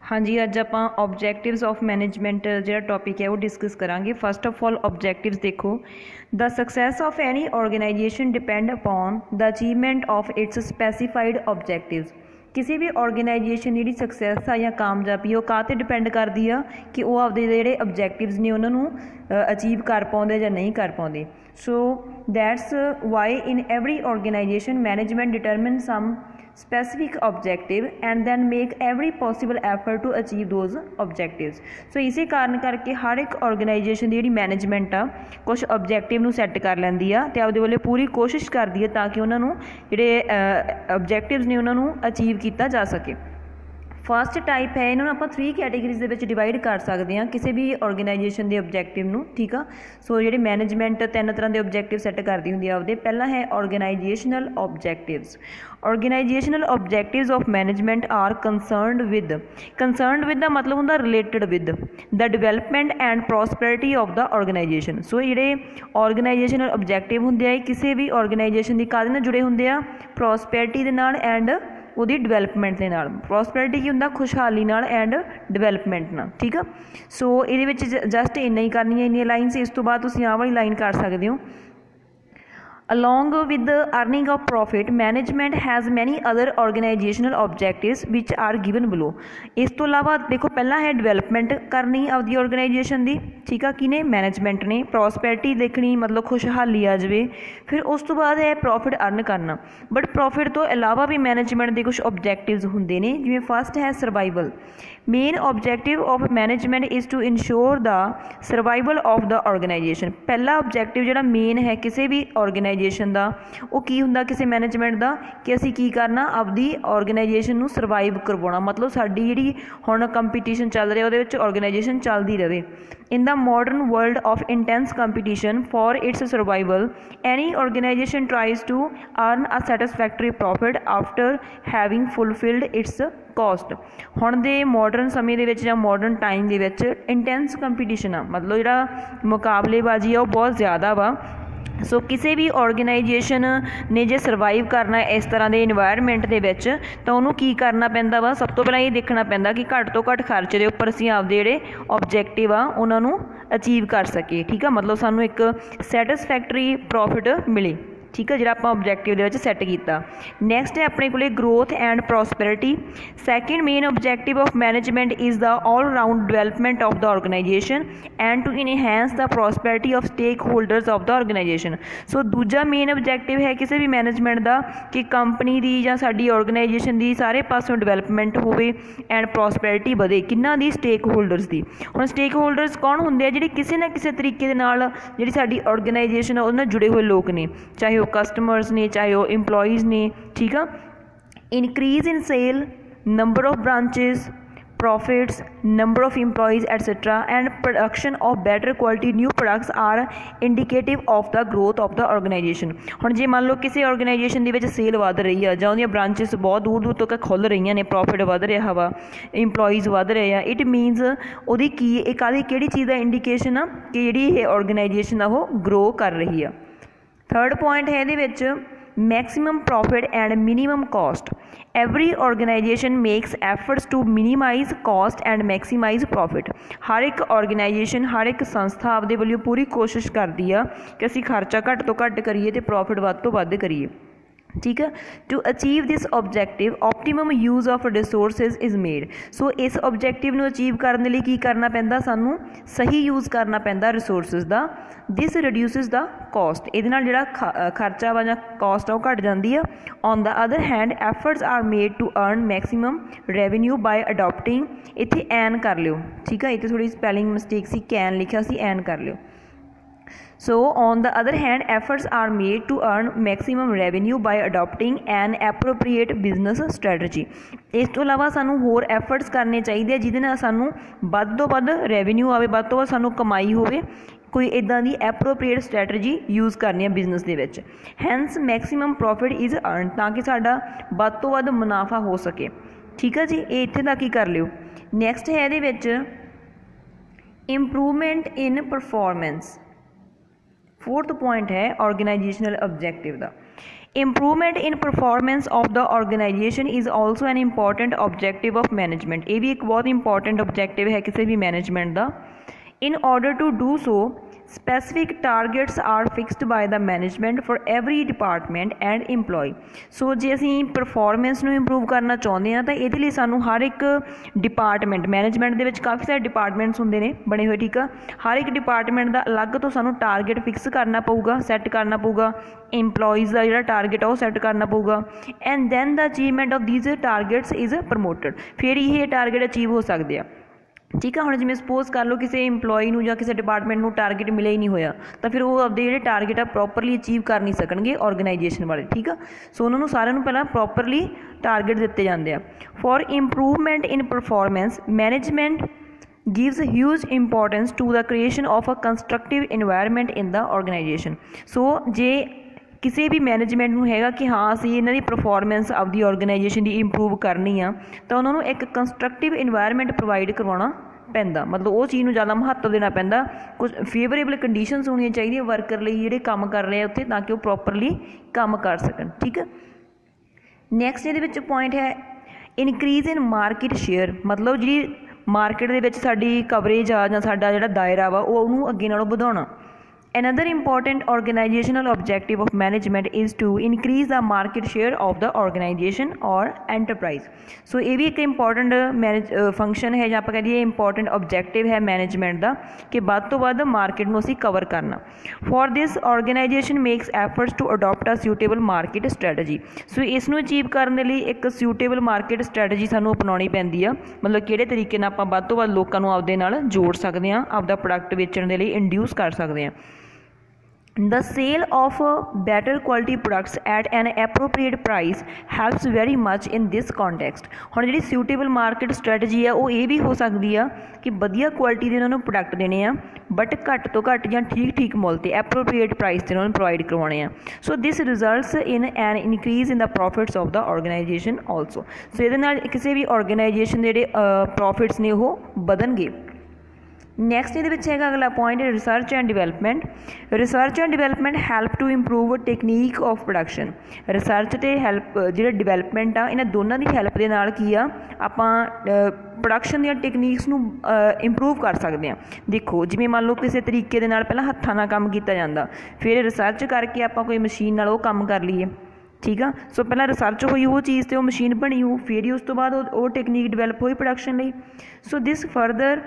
हाँ जी, अज आप ऑबजैक्टिव्स ऑफ मैनेजमेंट जो टॉपिक है वो डिस्कस करांगे। फस्ट ऑफ ऑल ऑबजैक्टिव्स देखो, the success of any organisation depend upon the achievement of its specified objectives. किसी भी ऑर्गेनाइजेशन की सक्सैस आ या कामयाबी वो काते डिपेंड करती है कि वो आपके जोड़े ऑबजैक्टिव्स ने उन्होंने अचीव कर पाते या नहीं कर पाते। So that's why in every organization management determine some specific objective and then make every possible effort to achieve those objectives। सो इसी कारण करके हर एक ऑर्गेनाइजेशन की जी मैनेजमेंट आ कुछ ऑबजैक्टिव नूं सैट कर लैंदी आ ते आपदे वाले पूरी कोशिश करती है ताकि उन्होंने जिहड़े ऑबजैक्टिव्स ने उन्होंने अचीव किया जा सके। फस्ट टाइप है इन्होंने आप 3 कैटेगरीज के डिवाइड कर सकते हैं किसी भी ऑर्गेनाइजेशन के ऑबजैक्टिव नूं, ठीक आ। सो जी मैनेजमेंट 3 तरह के ऑबजैक्टिव सैट करती होंगी आपदे। पहला है organisational objectives. Organisational objectives of management are concerned with का मतलब होंदा related with the development and prosperity of the organisation. So ये ऑर्गेनाइजेशनल ऑबजैक्टिव होंगे किसी भी ऑर्गेनाइजेशन की काहदे नाल जुड़े होंगे आ, प्रॉस्पैरिटी दे नाल एंड ਉਹਦੀ ਡਿਵੈਲਪਮੈਂਟ ਦੇ ਨਾਲ। ਪ੍ਰੋਸਪੈਰਿਟੀ ਕੀ ਹੁੰਦਾ, ਖੁਸ਼ਹਾਲੀ ਨਾਲ ਐਂਡ ਡਿਵੈਲਪਮੈਂਟ ਨਾਲ, ਠੀਕ ਆ। ਸੋ ਇਹਦੇ ਵਿੱਚ ਜਸਟ ਇੰਨਾ ਹੀ ਕਰਨੀ ਹੈ, ਇੰਨੀਆਂ ਲਾਈਨਸ। ਇਸ ਤੋਂ ਬਾਅਦ ਤੁਸੀਂ ਆਹ ਵਾਲੀ ਲਾਈਨ ਕਰ ਸਕਦੇ ਹੋ। Along with the earning of profit, management has many other organizational objectives which are given below। इस तो अलावा देखो पहला है डिवेलपमेंट करनी आपकी ऑर्गेनाइजेशन की, ठीक है, किने मैनेजमेंट ने। प्रॉस्पैरिटी देखनी मतलब खुशहाली आ जाए। फिर उस तो बाद है प्रॉफिट अर्न करना। बट प्रॉफिट तो अलावा भी मैनेजमेंट के कुछ ऑबजैक्टिव्स होंगे ने, जिवें फस्ट है survival. Main objective of management is to ensure the survival of the organisation. पहला ऑबजैक्टिव जो मेन है किसी भी ऑर्गेनाइजेशन का वो की हुंदा किसी मैनेजमेंट का कि असीं की करना आपदी ऑर्गेनाइजेशन नूं सर्वाइव करवाउणा। मतलब साडी जिहड़ी हुण कंपीटीशन चल रही है वो ऑर्गेनाइजेशन चलती रहे। In the modern world of intense competition for its survival, any organization tries to earn a satisfactory profit after having fulfilled its cost। हुण दे मॉडर्न समय दे विच जां मॉडर्न टाइम दे विच इंटेंस कंपीटीशन आ, मतलब जिहड़ा मुकाबलेबाजी आ वो बहुत ज़्यादा वा। सो किसी भी ऑर्गेनाइजेशन ने जे सर्वाइव करना इस तरह के इन्वायरमेंट के विच तो उन्होंने की करना पैंदा वा, सब तो पहला ये देखना पैंदा कि घੱਟ तो घੱਟ खर्च के उपर असीं आपदे जिहड़े ऑबजैक्टिव आ उन्होंने अचीव कर सके, ठीक है। मतलब सानू एक सैटिस्फैक्टरी प्रॉफिट मिले, ठीक है, जो आप ऑबजैक्टिव के सैट किया। नैक्सट है अपने को growth and prosperity. Second main objective of management is the all round development of the organisation and to enhance the prosperity of stakeholders of the organisation. So दूजा मेन ऑबजैक्टिव है किसी भी management का कि company की या साडी organisation की सारे पासों डिवेलपमेंट होवे एंड प्रॉस्पैरिटी बढ़े। किन्ना दी, स्टेक होल्डर्स की। हुण स्टेक होल्डर्स कौन होंदे आ, जिहड़े किसी ना किसी तरीके दे नाल जिहड़ी साडी ऑर्गेनाइजेशन उहदे नाल जुड़े हुए लोग ने, चाहे वो कस्टमर्स ने चाहे वो इंप्लॉइज़ ने, ठीक है। Increase in sale, number of branches, profits, number of employees etcetera and production of better quality new products are indicative of the growth of the organization. हुण जे मान लो किसी ऑर्गेनाइजेशन के सेल वध रही है जां उहदियां ब्रांचेस बहुत दूर दूर तक खुल रही ने, प्रॉफिट वध रहा वा, इंप्लॉइज वध रहे हैं, इट मीनस उहदी की एक आदि किहड़ी चीज़ का इंडिकेशन आ कि जिहड़ी ऑर्गेनाइजेशन आ वो ग्रो कर रही है। थर्ड पॉइंट है ये maximum profit and minimum cost. Every organisation makes efforts to minimise cost and maximise profit. हर एक ऑर्गेनाइजेशन हर एक संस्था आपदे वल्लों पूरी कोशिश करती है कि असीं खर्चा घੱਟ तो घੱਟ करिए तो प्रॉफिट वध तो वध करिए, ठीक है। To achieve this objective optimum use of resources is made. So इस ऑबजैक्टिव नूं अचीव करने लिए की करना पैंदा, सानू सही यूज़ करना पैंदा रिसोर्सिज का। दिस रिड्यूसिस द कॉस्ट, इहदे नाल जिहड़ा खर्चा वा जां कॉस्ट आ वो घट जांदी है। On the other hand efforts are made to earn maximum revenue by adopting, इत्थे एन कर लियो, ठीक है, इत्थे थोड़ी स्पैलिंग मिसटेक सी, कैन लिखा सी, एन कर लियो। So on the other hand efforts are made to earn maximum revenue by adopting an appropriate business strategy। इस तो अलावा सानू होर एफर्ट्स करने चाहिए जिहदे नाल सानू वध तो वध रेवन्यू आवे, वध तो वध सानू कमाई होवे, कोई इदां दी एप्रोप्रिएट स्ट्रैटजी यूज़ करनी है बिजनेस दे विच। Hence maximum profit is earn, ताकि साडा वध तो वध मुनाफा हो सके, ठीक है जी। ये इत्थे तक ही कर लियो। नैक्सट है इहदे विच improvement in performance. Fourth point है ऑर्गेनाइजेशनल ऑबजैक्टिव का। Improvement in performance of the organisation is also an important objective of management. ये भी एक बहुत इंपॉर्टेंट ऑब्जेक्टिव है किसी भी मैनेजमेंट का। In order to do so specific targets are fixed by the management for every department and employee. So जे असीं परफॉर्मेंस नूं इंप्रूव करना चाहुंदे हां तां इहदे लई सानूं हर एक डिपार्टमेंट, मैनेजमेंट दे विच काफ़ी सारे डिपार्टमेंट्स हुंदे ने बने हुए, ठीक आ। हर एक डिपार्टमेंट दा अलग तो सानूं टारगेट फिक्स करना पऊगा, सैट करना पऊगा। इंपलॉयज़ का जिहड़ा टारगेट आ वो सैट करना पऊगा and then the achievement of these targets is promoted. फिर ये टारगेट अचीव हो सकते हैं, ठीक है। हुण जिवें सपोज कर लो किसी इंपलॉय नूं जां किसी डिपार्टमेंट नूं टारगेट मिले ही नहीं होया तो फिर वो आपदे जिहड़े टारगेट आ प्रॉपरली अचीव कर नहीं सकणगे ऑर्गेनाइजेशन वाले, ठीक आ। सो उन्हां नूं सारिਆਂ नूं पहलां प्रॉपरली टारगेट दिते जांदे आ। For improvement in performance management gives huge importance to the creation of a constructive environment in the organization। सो जे किसी भी मैनेजमेंट नूं हैगा कि हाँ असीं इन्हां दी परफॉर्मेंस आपदी ऑर्गेनाइजेशन दी इंप्रूव करनी आ तो उन्होंने एक कंस्ट्रक्टिव इन्वायरमेंट प्रोवाइड करवाना पैंदा, मतलब वो चीज़ नूं ज़्यादा महत्व देना पैंदा। कुछ फेवरेबल कंडीशनस होनी चाहिए वर्कर लई जिहड़े काम कर रहे हैं उत्थे, ताकि वो प्रॉपरली काम कर सकन, ठीक है। नैक्सट इहदे विच पॉइंट है इनक्रीज इन मार्केट शेयर, मतलब जी मार्केट दे विच साडी कवरेज आ जां साडा जिहड़ा दायरा वा उहनूं अगे नालों वधाउणा। Another important organizational objective of management is to increase the market share of the organization or enterprise। So ये भी एक important function है ਜਾਂ ਆਪਾਂ कह दीए important objective है management ਦਾ कि ਵੱਧ ਤੋਂ ਵੱਧ market ਨੂੰ ਅਸੀਂ cover करना। For this organization makes efforts to adopt a suitable market strategy। So ਇਸ ਨੂੰ achieve ਕਰਨ ਦੇ ਲਈ ਇੱਕ suitable market strategy ਸਾਨੂੰ ਅਪਣਾਉਣੀ ਪੈਂਦੀ ਆ, ਮਤਲਬ ਕਿਹੜੇ ਤਰੀਕੇ ਨਾਲ ਆਪਾਂ ਵੱਧ ਤੋਂ ਵੱਧ ਲੋਕਾਂ ਨੂੰ ਆਪਦੇ ਨਾਲ ਜੋੜ ਸਕਦੇ ਹਾਂ, ਆਪਦਾ ਪ੍ਰੋਡਕਟ ਵੇਚਣ ਦੇ ਲਈ ਇੰਡਿਊਸ ਕਰ ਸਕਦੇ ਹਾਂ। The sale of better quality products at an appropriate price helps very much in this context। ਹੁਣ ਜਿਹੜੀ suitable market strategy ਆ ਉਹ ਇਹ ਵੀ ਹੋ ਸਕਦੀ ਆ ਕਿ ਵਧੀਆ ਕੁਆਲਿਟੀ ਦੇ ਉਹਨਾਂ ਨੂੰ ਪ੍ਰੋਡਕਟ ਦੇਣੇ ਆ ਬਟ ਘੱਟ ਤੋਂ ਘੱਟ ਜਾਂ ਠੀਕ ਮੁੱਲ ਤੇ appropriate price ਤੇ ਉਹਨਾਂ ਨੂੰ ਪ੍ਰੋਵਾਈਡ ਕਰਵਾਉਣੇ ਆ। ਸੋ this results in an increase in the profits of the organization also। ਸੋ ਇਹਦੇ ਨਾਲ ਕਿਸੇ ਵੀ ਆਰਗੇਨਾਈਜੇਸ਼ਨ ਦੇ ਜਿਹੜੇ ਪ੍ਰੋਫਿਟਸ ਨੇ ਉਹ ਵਧਣਗੇ। ਨੈਕਸਟ ਇਹਦੇ ਵਿੱਚ ਹੈਗਾ ਅਗਲਾ point research and development. Research and development help to improve technique of production. Research ਅਤੇ ਹੈਲਪ ਜਿਹੜਾ ਡਿਵੈਲਪਮੈਂਟ ਆ ਇਹਨਾਂ ਦੋਨਾਂ ਦੀ ਹੈਲਪ ਦੇ ਨਾਲ ਕੀ ਆ ਆਪਾਂ ਪ੍ਰੋਡਕਸ਼ਨ ਦੀਆਂ ਟੈਕਨੀਕਸ ਨੂੰ ਇੰਪਰੂਵ ਕਰ ਸਕਦੇ ਹਾਂ। ਦੇਖੋ ਜਿਵੇਂ ਮੰਨ ਲਓ ਕਿਸੇ ਤਰੀਕੇ ਦੇ ਨਾਲ ਪਹਿਲਾਂ ਹੱਥਾਂ ਨਾਲ ਕੰਮ ਕੀਤਾ ਜਾਂਦਾ, ਫਿਰ ਰਿਸਰਚ ਕਰਕੇ ਆਪਾਂ ਕੋਈ ਮਸ਼ੀਨ ਨਾਲ ਉਹ ਕੰਮ ਕਰ ਲਈਏ, ठीक है। सो पहला रिसर्च हुई वो चीज़ तो मशीन बनी हो, फिर ही उस तो बाद वो टेक्नीक डिवेलप हुई प्रोडक्शन लई। So this further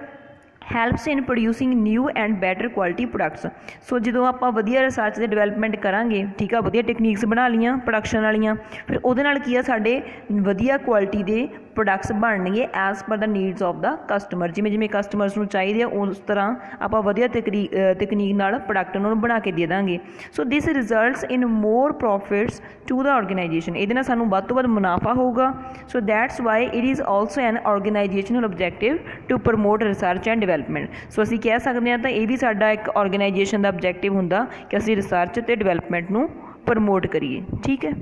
helps in producing new and better quality products. So ਜਦੋਂ ਆਪਾਂ ਵਧੀਆ ਰਿਸਰਚ ਅਤੇ ਡਿਵੈਲਪਮੈਂਟ ਕਰਾਂਗੇ, ਠੀਕ ਆ, ਵਧੀਆ ਟੈਕਨੀਕਸ ਬਣਾ ਲਈਆਂ ਪ੍ਰੋਡਕਸ਼ਨ ਵਾਲੀਆਂ, ਫਿਰ ਉਹਦੇ ਨਾਲ ਕੀ ਆ ਸਾਡੇ ਵਧੀਆ ਕੁਆਲਿਟੀ ਦੇ ਪ੍ਰੋਡਕਟਸ ਬਣਨਗੇ as per the needs of the customer. ਜਿਵੇਂ ਜਿਵੇਂ ਕਸਟਮਰਸ ਨੂੰ ਚਾਹੀਦੇ ਆ ਉਸ ਤਰ੍ਹਾਂ ਆਪਾਂ ਵਧੀਆ ਤਕਨੀਕ ਨਾਲ ਪ੍ਰੋਡਕਟ ਉਹਨਾਂ ਨੂੰ ਬਣਾ ਕੇ ਦੇ ਦਾਂਗੇ। So this results in more profits to the organisation. ਇਹਦੇ ਨਾਲ ਸਾਨੂੰ ਵੱਧ ਤੋਂ ਵੱਧ ਮੁਨਾਫਾ ਹੋਊਗਾ। So that's why it is also an organisational objective to promote research and development. So ਅਸੀਂ ਕਹਿ ਸਕਦੇ ਹਾਂ ਤਾਂ ਇਹ ਵੀ ਸਾਡਾ ਇੱਕ ਔਰਗੇਨਾਈਜੇਸ਼ਨ ਦਾ ਓਬਜੈਕਟਿਵ ਹੁੰਦਾ ਕਿ ਅਸੀਂ ਰਿਸਰਚ ਅਤੇ ਡਿਵੈਲਪਮੈਂਟ ਨੂੰ ਪ੍ਰਮੋਟ ਕਰੀਏ, ਠੀਕ ਹੈ।